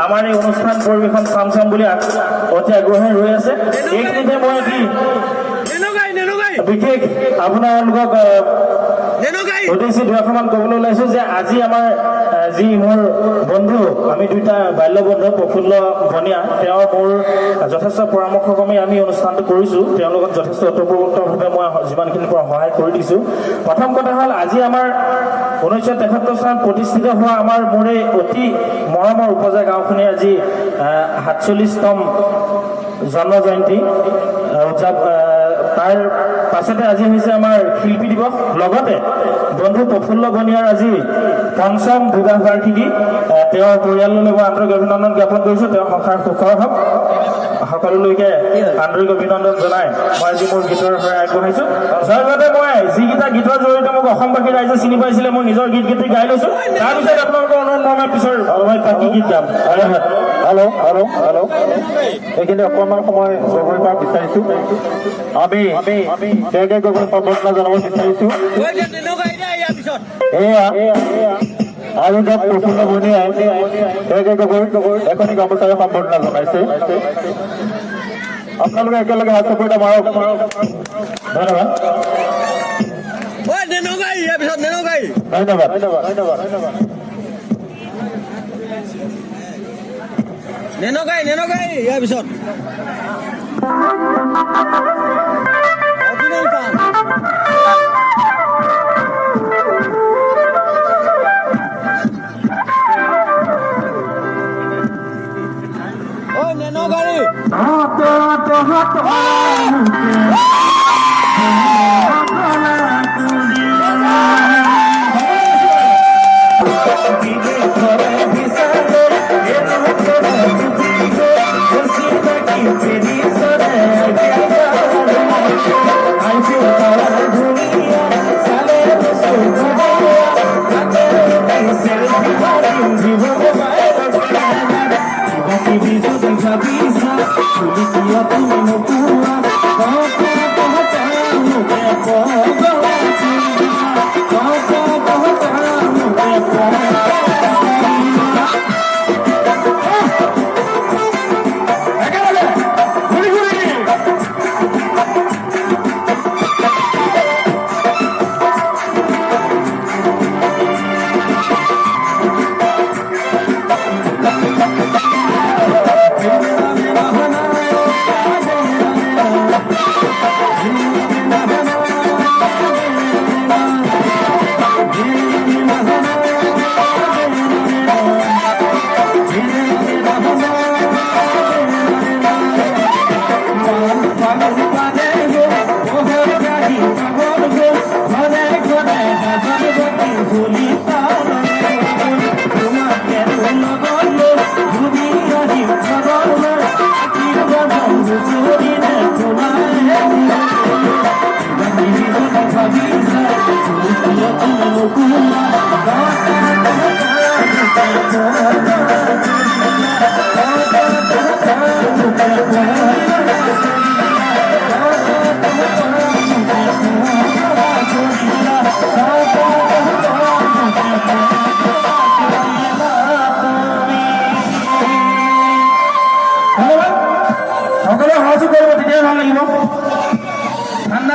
আমাৰ এই অনুষ্ঠান পৰিৱেশন চাম বুলি অতি আগ্ৰহে ৰৈ আছে। এইখিনিতে মই বিশেষ আপোনালোকক উদ্দেশ্যে দুই এষাৰমান ক'বলৈ ওলাইছোঁ যে আজি আমাৰ যি মোৰ বন্ধু, আমি দুইটা বাল্য বন্ধু, প্ৰফুল্ল বনিয়া, তেওঁৰ মোৰ যথেষ্ট পৰামৰ্শ ক্ৰমে আমি অনুষ্ঠানটো কৰিছোঁ। তেওঁৰ লগত যথেষ্ট ওতঃপ্ৰোতভাৱে মই যিমানখিনি পৰা সহায় কৰি দিছোঁ। প্ৰথম কথা হ'ল, আজি আমাৰ 1973 চনত প্ৰতিষ্ঠিত হোৱা আমাৰ মোৰ এই অতি মৰমৰ উপজা গাঁওখনে আজি 47তম জন্ম জয়ন্তী তাৰ পাছতে আজি হৈছে আমাৰ শিল্পী দিৱস। লগতে বন্ধু প্ৰফুল্ল বনিয়াৰ আজি ৫ম বিবাহ বাৰ্ষিকী। তেওঁৰ পৰিয়াললৈ মই আন্তৰিক অভিনন্দন জ্ঞাপন কৰিছোঁ। তেওঁৰ সংসাৰ সুখৰ হওক। সকলোলৈকে আন্তৰিক অভিনন্দন জনাই মই আজি মোৰ গীতৰ হৈ আগবঢ়াইছোঁ। জয়গতে মই যিকেইটা গীতৰ জৰিয়তে মোক অসমবাসী ৰাইজে চিনি পাইছিলে, মই নিজৰ গীত গীতি গাই লৈছোঁ। তাৰপিছত আপোনালোকৰ অনুৰোধ মই পিছৰ বাকী গীত গাম। হেল্ল', এইখিনি অকণমান সময় গগৈ পাক বিচাৰিছোঁ। আমি গগৈ সম্বৰ্ধনা জনাব বিচাৰিছোঁ। আৰু প্ৰফুল্ল বনিয়াই গগৈ এখনি গামোচাৰে সম্বৰ্ধনা জনাইছে। আপোনালোকে একেলগে হাত চাপৰিটা মাৰক। ধন্যবাদ। ইয়াৰ পিছত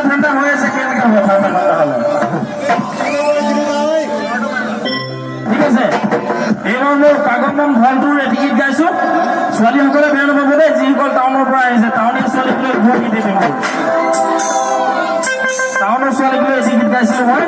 ঠাণ্ডা হৈ আছে, কেনেকৈ হ'ব ঠাণ্ডা হ'লে? ঠিক আছে। এইবাৰ মোৰ কাগজমান ভালটোৰ এটি গীত গাইছোঁ ছোৱালীসকলে বেয়া নাপাব দেই যিসকল টাউনৰ পৰা আহিছে টাউনীয়া ছোৱালীক লৈ ঘূৰি গীত দিম টাউনৰ ছোৱালীক লৈ এটি গীত গাইছিলোঁ মই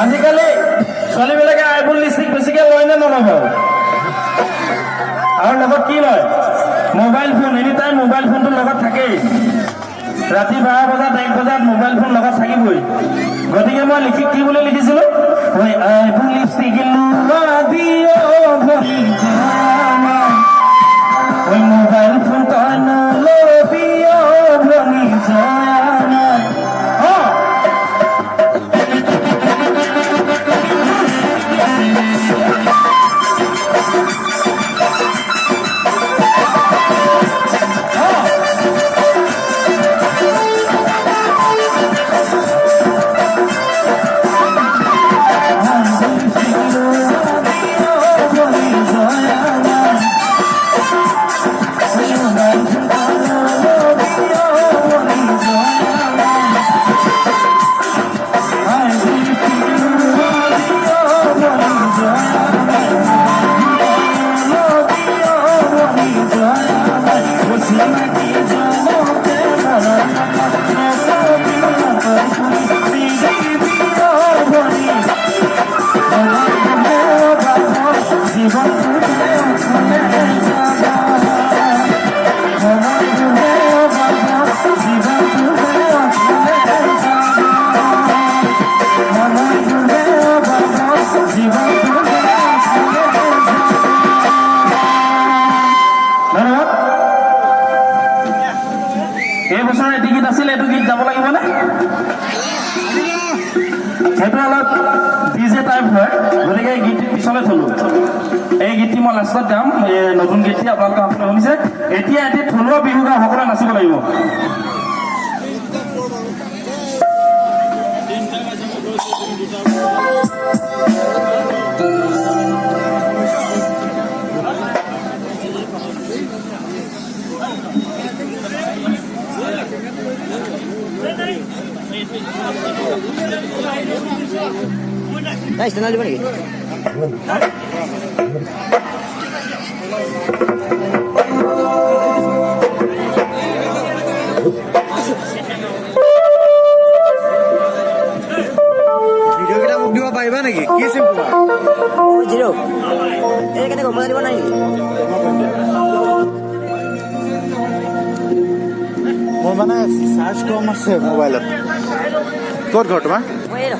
আজিকালি ছোৱালীবিলাকে আইবুল লিপষ্টিক বেছিকে লয় নে নলয় বাৰু আৰু লগত কি লয় mobile phone any time mobile ফোনটো লগত থাকেই ৰাতি 12 বজাত 1 বজাত মোবাইল ফোন লগত থাকিবই গতিকে মই কি বুলি লিখিছিলোঁ ওই আইবুল লিপষ্টিক লোৱা দিও ভৰি জানা ওই মোবাইল ফোন তই নলবিও ভৰি জানা ধন্যবাদ। এই বছৰ এটি গীত আছিল, এইটো গীত যাব লাগিবনে? সেইটো অলপ ডিজে টাইপ হয়, গতিকে এই গীতটি পিছলৈ থলো। এই গীতটি মই লাষ্টত গাম, এই নতুন গীতটি আপোনালোকে আপুনি শুনিছে। এতিয়া এটি থলুৱা বিহু গাওঁ, সকলোৱে নাচিব লাগিব। Guys, tenang di mana lagi? Video' কেইটা মোক দিব পাৰিবা নেকি? কি চিম তোমাৰ? Oh, zero. Ini kena kau di mana ini? মোৰ মানে চাৰ্জ কম আছে মোবাইলত। ক'ত ঘৰ তোমাৰ? Oh, ini dah.